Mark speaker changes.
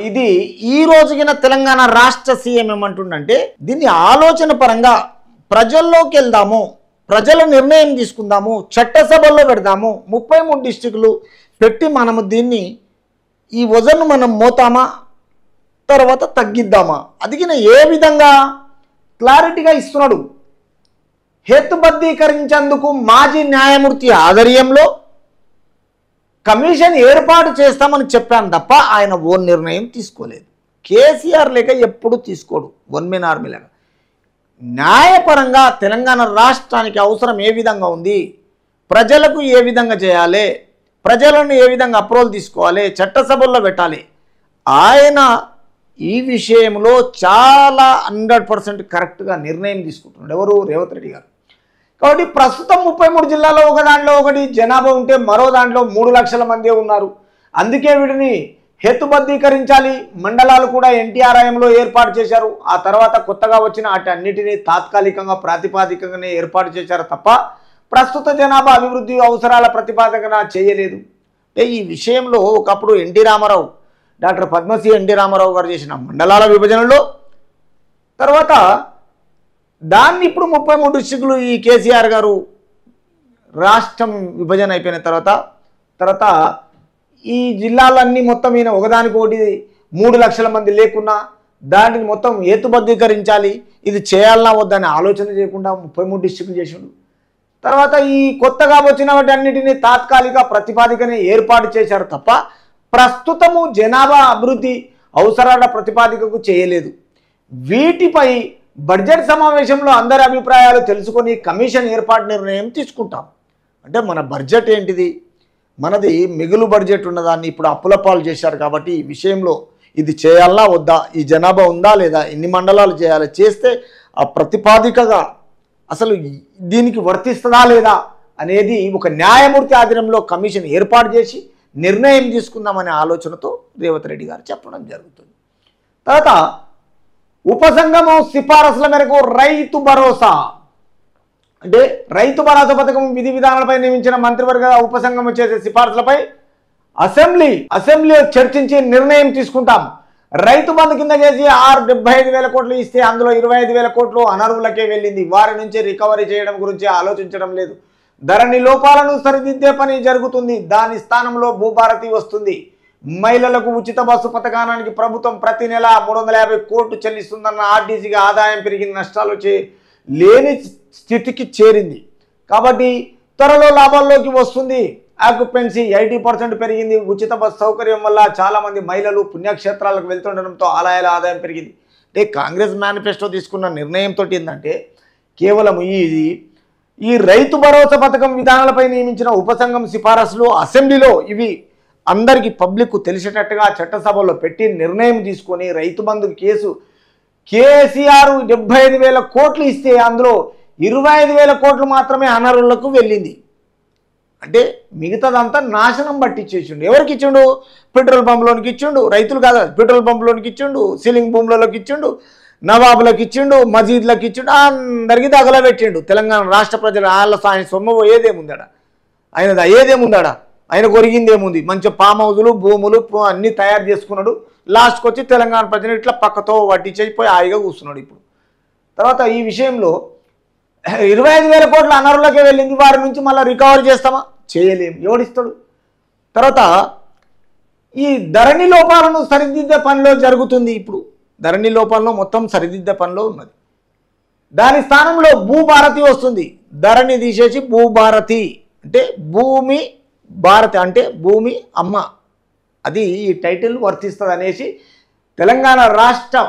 Speaker 1: ఇది ఈ రోజుకిన తెలంగాణ రాష్ట్ర సీఎం ఏమంటుండంటే దీన్ని ఆలోచన పరంగా ప్రజల్లోకి వెళ్దాము, ప్రజల నిర్ణయం తీసుకుందాము, చట్టసభల్లో పెడదాము, 33 డిస్ట్రిక్టులు పెట్టి మనము దీన్ని ఈ వజన్ను మనం మోతామా తర్వాత తగ్గిద్దామా అదిగిన ఏ విధంగా క్లారిటీగా ఇస్తున్నాడు. హేతుబద్ధీకరించేందుకు మాజీ న్యాయమూర్తి ఆధ్వర్యంలో కమిషన్ ఏర్పాటు చేస్తామని చెప్పాను తప్ప ఆయన ఓన్ నిర్ణయం తీసుకోలేదు. కేసీఆర్ లేక ఎప్పుడు తీసుకోడు, వన్ మెన్ ఆర్మీ లాగా. న్యాయపరంగా తెలంగాణ రాష్ట్రానికి అవసరం ఏ విధంగా ఉంది, ప్రజలకు ఏ విధంగా చేయాలి, ప్రజలను ఏ విధంగా అప్రూవల్ తీసుకోవాలి, చట్టసభల్లో పెట్టాలి, ఆయన ఈ విషయంలో చాలా 100% కరెక్ట్గా నిర్ణయం తీసుకుంటున్నాడు. ఎవరు? రేవంత్ రెడ్డి గారు. కాబట్టి ప్రస్తుతం 33 జిల్లాలో ఒక దాంట్లో ఒకటి జనాభా ఉంటే మరో దాంట్లో 3 లక్షల మంది ఉన్నారు. అందుకే వీటిని హేతుబద్ధీకరించాలి. మండలాలు కూడా ఎన్టీఆర్ హయాంలో ఏర్పాటు చేశారు. ఆ తర్వాత కొత్తగా వచ్చిన అన్నిటినీ తాత్కాలికంగా ప్రాతిపాదికంగానే ఏర్పాటు చేశారు తప్ప ప్రస్తుత జనాభా అభివృద్ధి అవసరాల ప్రతిపాదన చేయలేదు. అంటే ఈ విషయంలో ఒకప్పుడు NT Ramarao, doctor Padmashri NT Ramarao గారు చేసిన మండలాల విభజనలో తర్వాత దాన్ని ఇప్పుడు 33 డిస్ట్రిక్టులు ఈ కేసీఆర్ గారు రాష్ట్రం విభజన అయిపోయిన తర్వాత ఈ జిల్లాలన్నీ మొత్తం ఈయన ఒకదానికోటి 3 లక్షల మంది లేకున్నా దానిని మొత్తం హేతుబద్ధీకరించాలి, ఇది చేయాలన్నా వద్దని ఆలోచన చేయకుండా 33 డిస్ట్రిక్టులు చేసిండు. తర్వాత ఈ కొత్తగా వచ్చిన వాటి అన్నిటినీ తాత్కాలిక ప్రతిపాదికనే ఏర్పాటు చేశారు తప్ప ప్రస్తుతము జనాభా అభివృద్ధి అవసరాల ప్రతిపాదికకు చేయలేదు. వీటిపై బడ్జెట్ సమావేశంలో అందరి అభిప్రాయాలు తెలుసుకొని కమిషన్ ఏర్పాటు నిర్ణయం తీసుకుంటాం. అంటే మన బడ్జెట్ ఏంటిది, మనది మిగులు బడ్జెట్ ఉన్నదాన్ని ఇప్పుడు అప్పులపాలు చేశారు. కాబట్టి ఈ విషయంలో ఇది చేయాలా వద్దా, ఈ జనాభా ఉందా లేదా, ఎన్ని మండలాలు చేయాలి, చేస్తే ఆ ప్రతిపాదికగా అసలు దీనికి వర్తిస్తుందా లేదా అనేది ఒక న్యాయమూర్తి ఆధ్వర్యంలో కమిషన్ ఏర్పాటు చేసి నిర్ణయం తీసుకుందామనే ఆలోచనతో రేవంత్ రెడ్డి గారు చెప్పడం జరుగుతుంది. తర్వాత ఉపసంఘము సిఫారసుల మేరకు రైతు భరోసా, అంటే రైతు భరోసా పథకం విధి విధానాలపై నియమించిన మంత్రివర్గ ఉపసంఘం చేసే సిఫారసులపై అసెంబ్లీలో చర్చించి నిర్ణయం తీసుకుంటాం. రైతు బంధు కింద చేసి 75,000 కోట్లు ఇస్తే అందులో 25,000 కోట్లు అనర్హులకే వెళ్ళింది. వారి నుంచి రికవరీ చేయడం గురించి ఆలోచించడం లేదు. ధరణి లోపాలను సరిదిద్దే పని జరుగుతుంది. దాని స్థానంలో భూభారతి వస్తుంది. మహిళలకు ఉచిత బస్సు పథకానికి ప్రభుత్వం ప్రతి నెల 350 కోట్లు చెల్లిస్తుందన్న ఆర్టీసీగా ఆదాయం పెరిగిన నష్టాలు లేని స్థితికి చేరింది. కాబట్టి త్వరలో లాభాల్లోకి వస్తుంది. ఆక్యుపెన్సీ 80% పెరిగింది. ఉచిత బస్సు సౌకర్యం వల్ల చాలామంది మహిళలు పుణ్యక్షేత్రాలకు వెళ్తుండడంతో ఆలయాల ఆదాయం పెరిగింది. అంటే కాంగ్రెస్ మేనిఫెస్టో తీసుకున్న నిర్ణయంతో ఏంటంటే కేవలం ఈ రైతు భరోసా పథకం విధానాలపై నియమించిన ఉపసంఘం సిఫారసులు అసెంబ్లీలో ఇవి అందరికీ పబ్లిక్ తెలిసేటట్టుగా చట్టసభలో పెట్టి నిర్ణయం తీసుకొని రైతు బంధు కేసీఆర్ 75,000 కోట్లు ఇస్తే అందులో 25,000 కోట్లు మాత్రమే అనర్హులకు వెళ్ళింది. అంటే మిగతాదంతా నాశనం పట్టించేసిండు. ఎవరికి ఇచ్చిండు? పెట్రోల్ పంపులోనికి ఇచ్చిండు. రైతులు కాదు, పెట్రోల్ పంపులోనికి ఇచ్చిండు, సీలింగ్ భూములలోకి ఇచ్చిండు, నవాబులకు ఇచ్చిండు, మసీదులకు ఇచ్చిండు, అందరికీ తగలబెట్టిండు. తెలంగాణ రాష్ట్ర ప్రజలు ఆయన సొమ్ము ఏదేముందాడా, ఆయనది ఏదేముందాడా, ఆయన కొరిగిందేముంది? మంచి ఫామ్ హౌజులు, భూములు అన్నీ తయారు చేసుకున్నాడు. లాస్ట్కి వచ్చి తెలంగాణ ప్రజలు ఇట్లా పక్కతో వడ్డించేసిపోయి హాయిగా కూర్చున్నాడు. ఇప్పుడు తర్వాత ఈ విషయంలో 25,000 కోట్ల అనర్హులకే వెళ్ళింది. వారి నుంచి మళ్ళీ రికవరీ చేస్తామా? చేయలేము. ఎవడిస్తాడు? తర్వాత ఈ ధరణి లోపాలను సరిదిద్దే పనిలో జరుగుతుంది. ఇప్పుడు ధరణి లోపాలను మొత్తం సరిదిద్దే పనిలో ఉన్నది. దాని స్థానంలో భూభారతి వస్తుంది. ధరణి తీసేసి భూభారతి అంటే భూమి భారతి అంటే భూమి అమ్మ, అది ఈ టైటిల్ వర్తిస్తుంది అనేసి తెలంగాణ రాష్ట్ర